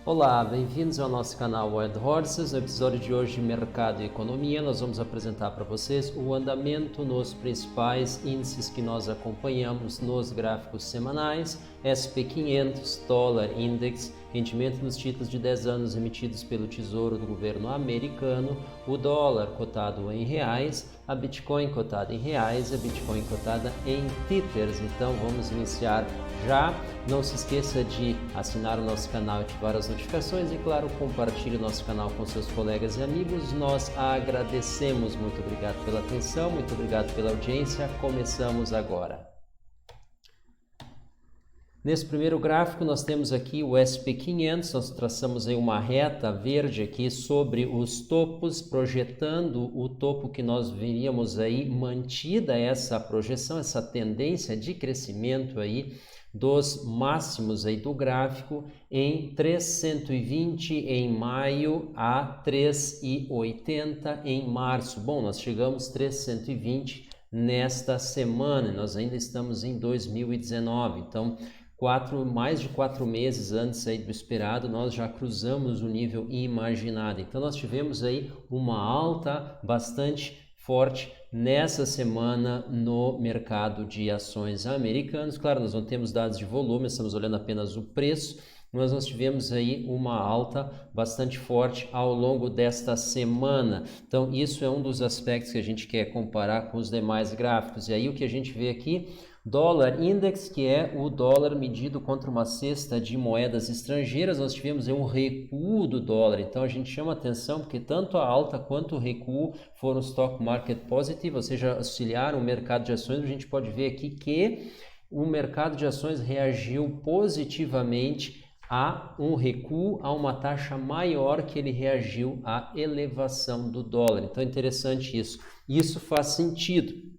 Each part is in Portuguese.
Olá, bem-vindos ao nosso canal Wild Horses. No episódio de hoje de Mercado e Economia, nós vamos apresentar para vocês o andamento nos principais índices que nós acompanhamos nos gráficos semanais, SP500, Dollar Index, rendimento nos títulos de 10 anos emitidos pelo Tesouro do governo americano, o dólar cotado em reais, a Bitcoin cotada em reais e a Bitcoin cotada em Tethers. Então vamos iniciar já. Não se esqueça de assinar o nosso canal e ativar as notificações e, claro, compartilhe o nosso canal com seus colegas e amigos. Nós agradecemos. Muito obrigado pela atenção, muito obrigado pela audiência. Começamos agora. Nesse primeiro gráfico nós temos aqui o SP500, nós traçamos aí uma reta verde aqui sobre os topos, projetando o topo que nós veríamos aí, mantida essa projeção, essa tendência de crescimento aí dos máximos aí do gráfico em 3,120 em maio a 3,80 em março. Bom, nós chegamos 3,120 nesta semana, nós ainda estamos em 2019, então mais de 4 meses antes aí do esperado, nós já cruzamos o nível imaginado. Então nós tivemos aí uma alta bastante forte nessa semana no mercado de ações americanos. Claro, nós não temos dados de volume, estamos olhando apenas o preço, mas nós tivemos aí uma alta bastante forte ao longo desta semana. Então isso é um dos aspectos que a gente quer comparar com os demais gráficos. E aí o que a gente vê aqui, Dollar Index, que é o dólar medido contra uma cesta de moedas estrangeiras, nós tivemos um recuo do dólar. Então a gente chama atenção porque tanto a alta quanto o recuo foram stock market positive, ou seja, auxiliaram o mercado de ações. A gente pode ver aqui que o mercado de ações reagiu positivamente a um recuo, a uma taxa maior que ele reagiu à elevação do dólar. Então é interessante isso. Isso faz sentido.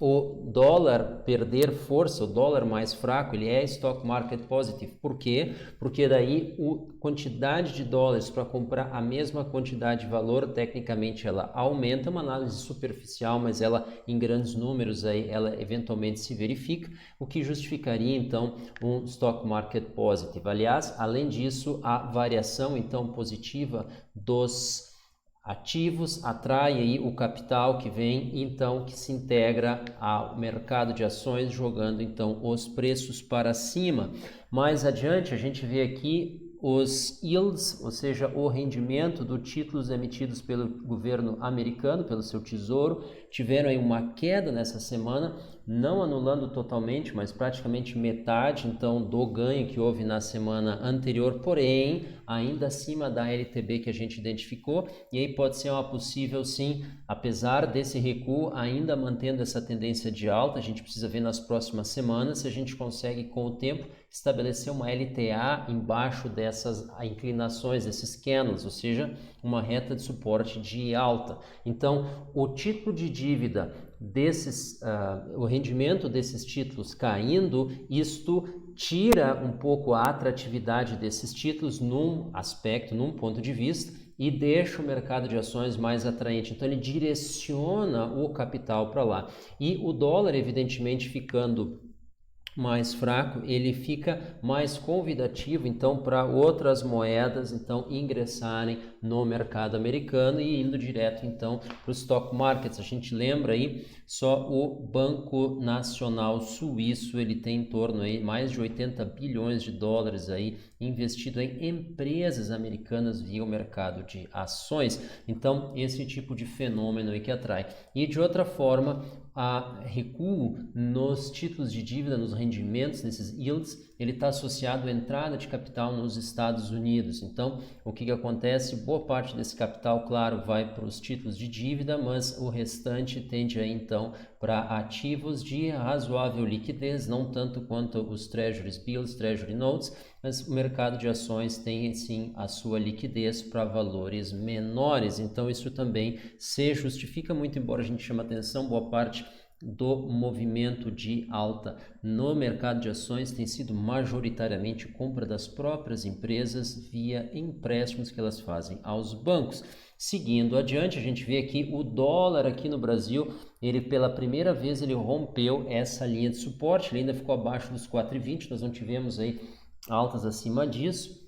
O dólar perder força, o dólar mais fraco, ele é stock market positive. Por quê? Porque daí a quantidade de dólares para comprar a mesma quantidade de valor, tecnicamente ela aumenta, uma análise superficial, mas ela em grandes números aí ela eventualmente se verifica, o que justificaria então um stock market positive. Aliás, além disso, a variação então positiva dos ativos atrai aí o capital que vem, então, que se integra ao mercado de ações, jogando então os preços para cima. Mais adiante a gente vê aqui os yields, ou seja, o rendimento dos títulos emitidos pelo governo americano, pelo seu tesouro, tiveram aí uma queda nessa semana, não anulando totalmente, mas praticamente metade então do ganho que houve na semana anterior, porém ainda acima da LTB que a gente identificou, e aí pode ser uma possível sim, apesar desse recuo, ainda mantendo essa tendência de alta. A gente precisa ver nas próximas semanas se a gente consegue com o tempo estabelecer uma LTA embaixo dessas inclinações, desses candles, ou seja, uma reta de suporte de alta. Então, o título de dívida o rendimento desses títulos caindo, isto tira um pouco a atratividade desses títulos num aspecto, num ponto de vista, e deixa o mercado de ações mais atraente. Então ele direciona o capital para lá. E o dólar, evidentemente, ficando mais fraco, ele fica mais convidativo então para outras moedas então ingressarem no mercado americano e indo direto então para os stock markets. A gente lembra aí, só o Banco Nacional Suíço ele tem em torno aí mais de 80 bilhões de dólares aí investido em empresas americanas via o mercado de ações. Então esse tipo de fenômeno aí que atrai. E de outra forma, a recuo nos títulos de dívida, nos rendimentos, nesses yields, ele está associado à entrada de capital nos Estados Unidos. Então, o que acontece? Boa parte desse capital, claro, vai para os títulos de dívida, mas o restante tende aí, então, para ativos de razoável liquidez, não tanto quanto os Treasuries Bills, Treasury Notes, mas o mercado de ações tem, sim, a sua liquidez para valores menores. Então, isso também se justifica muito, embora a gente chame atenção, boa parte do movimento de alta no mercado de ações tem sido majoritariamente compra das próprias empresas via empréstimos que elas fazem aos bancos. Seguindo adiante, a gente vê aqui o dólar aqui no Brasil, ele pela primeira vez ele rompeu essa linha de suporte, ele ainda ficou abaixo dos 4,20, nós não tivemos aí altas acima disso.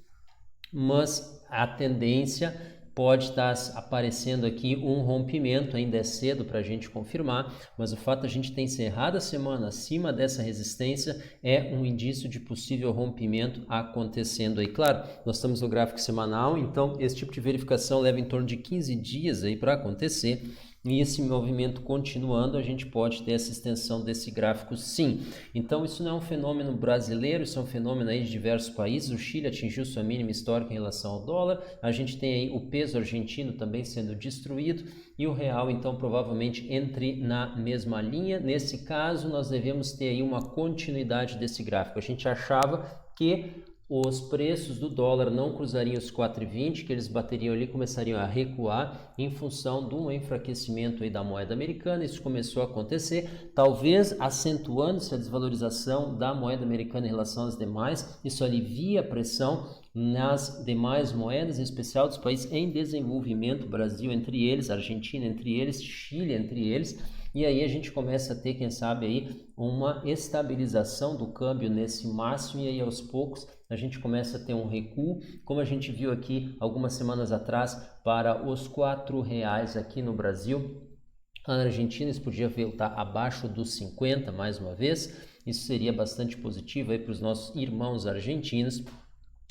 mas a tendência pode estar aparecendo aqui um rompimento, ainda é cedo para a gente confirmar, mas o fato de a gente ter encerrado a semana acima dessa resistência é um indício de possível rompimento acontecendo aí. Claro, nós estamos no gráfico semanal, então esse tipo de verificação leva em torno de 15 dias aí para acontecer. E esse movimento continuando, a gente pode ter essa extensão desse gráfico sim. Então isso não é um fenômeno brasileiro, isso é um fenômeno aí de diversos países. O Chile atingiu sua mínima histórica em relação ao dólar, a gente tem aí o peso argentino também sendo destruído e o real então provavelmente entre na mesma linha. Nesse caso nós devemos ter aí uma continuidade desse gráfico. A gente achava que os preços do dólar não cruzariam os 4,20, que eles bateriam ali, começariam a recuar em função de um enfraquecimento aí da moeda americana. Isso começou a acontecer, talvez acentuando-se a desvalorização da moeda americana em relação às demais. Isso alivia a pressão nas demais moedas, em especial dos países em desenvolvimento, Brasil entre eles, Argentina entre eles, Chile entre eles. E aí a gente começa a ter, quem sabe, aí uma estabilização do câmbio nesse máximo e aí aos poucos a gente começa a ter um recuo, como a gente viu aqui algumas semanas atrás, para os R$ aqui no Brasil. Na Argentina isso podia voltar abaixo dos 50 mais uma vez. Isso seria bastante positivo aí para os nossos irmãos argentinos,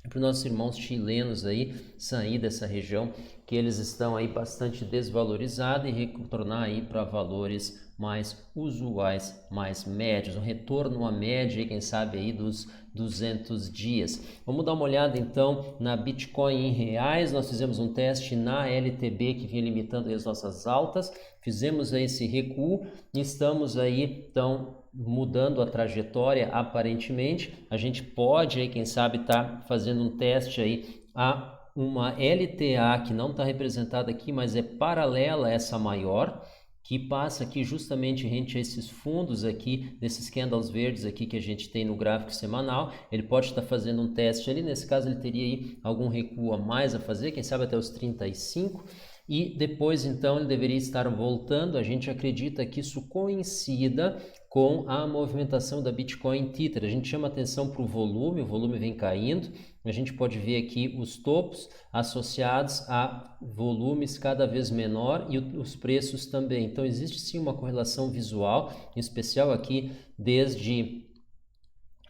para os nossos irmãos chilenos aí sair dessa região que eles estão aí bastante desvalorizados e retornar aí para valores mais usuais, mais médios, um retorno à média aí, quem sabe aí dos 200 dias. Vamos dar uma olhada então na Bitcoin em reais. Nós fizemos um teste na LTB que vinha limitando as nossas altas, fizemos aí esse recuo e estamos aí então mudando a trajetória aparentemente. A gente pode aí, quem sabe, tá fazendo um teste aí a uma LTA que não está representada aqui, mas é paralela a essa maior, que passa aqui justamente rente a esses fundos aqui, nesses candles verdes aqui que a gente tem no gráfico semanal. Ele pode estar fazendo um teste ali, nesse caso ele teria aí algum recuo a mais a fazer, quem sabe até os 35, e depois então ele deveria estar voltando. A gente acredita que isso coincida com a movimentação da Bitcoin Tether. A gente chama atenção para o volume vem caindo, a gente pode ver aqui os topos associados a volumes cada vez menor e os preços também. Então existe sim uma correlação visual, em especial aqui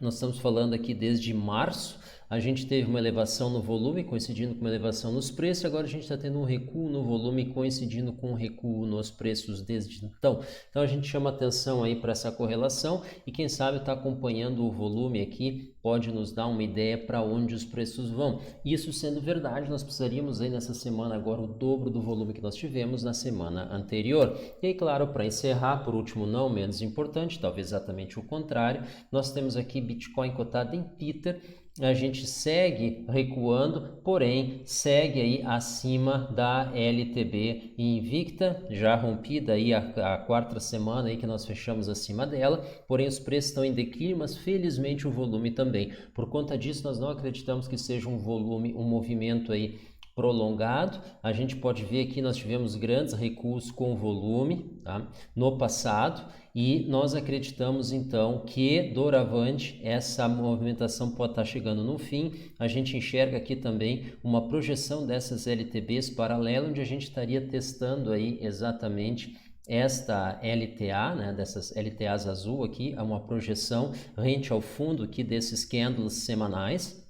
nós estamos falando aqui desde março. A gente teve uma elevação no volume coincidindo com uma elevação nos preços, agora a gente está tendo um recuo no volume coincidindo com um recuo nos preços desde então. Então a gente chama atenção aí para essa correlação e quem sabe está acompanhando o volume aqui pode nos dar uma ideia para onde os preços vão. Isso sendo verdade, nós precisaríamos aí nessa semana agora o dobro do volume que nós tivemos na semana anterior. E aí, claro, para encerrar, por último, não menos importante, talvez exatamente o contrário, nós temos aqui Bitcoin cotado em Tether. A gente segue recuando, porém segue aí acima da LTB invicta, já rompida aí a quarta semana aí que nós fechamos acima dela, porém os preços estão em declínio, mas felizmente o volume também. Por conta disso, nós não acreditamos que seja um movimento aí prolongado. A gente pode ver aqui nós tivemos grandes recuos com volume, tá? No passado, e nós acreditamos então que doravante essa movimentação pode estar chegando no fim. A gente enxerga aqui também uma projeção dessas LTBs paralela, onde a gente estaria testando aí exatamente esta LTA, né, dessas LTAs azul aqui, é uma projeção rente ao fundo aqui desses candles semanais.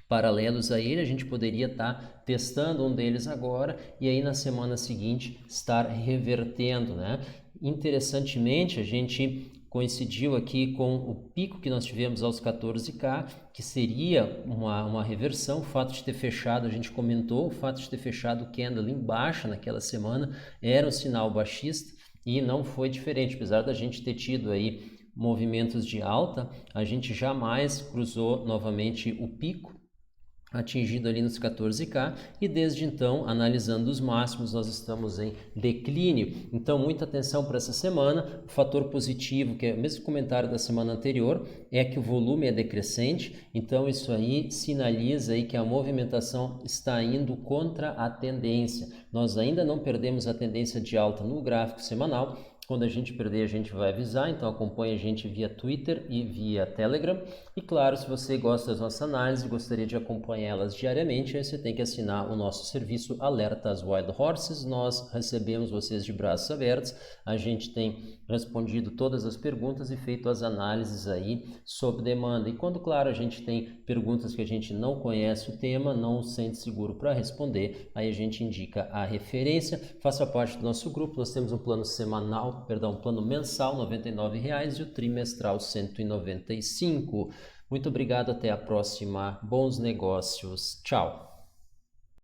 Paralelos a ele, a gente poderia estar testando um deles agora e aí na semana seguinte estar revertendo, né? Interessantemente, a gente coincidiu aqui com o pico que nós tivemos aos 14K, que seria uma reversão. O fato de ter fechado, a gente comentou, o fato de ter fechado o candle em baixa naquela semana era um sinal baixista e não foi diferente, apesar da gente ter tido aí movimentos de alta, a gente jamais cruzou novamente o pico, atingido ali nos 14K, e desde então, analisando os máximos, nós estamos em declínio. Então, muita atenção para essa semana. O fator positivo, que é o mesmo comentário da semana anterior, é que o volume é decrescente, então isso aí sinaliza aí que a movimentação está indo contra a tendência. Nós ainda não perdemos a tendência de alta no gráfico semanal, Quando a gente perder, a gente vai avisar, então acompanhe a gente via Twitter e via Telegram. E claro, se você gosta das nossas análises e gostaria de acompanhá-las diariamente, aí você tem que assinar o nosso serviço Alertas Wild Horses. Nós recebemos vocês de braços abertos, a gente tem respondido todas as perguntas e feito as análises aí sob demanda. E quando, claro, a gente tem perguntas que a gente não conhece o tema, não se sente seguro para responder, aí a gente indica a referência. Faça parte do nosso grupo, nós temos um plano plano mensal R$ 99 e o trimestral R$ 195. Muito obrigado, até a próxima. Bons negócios. Tchau.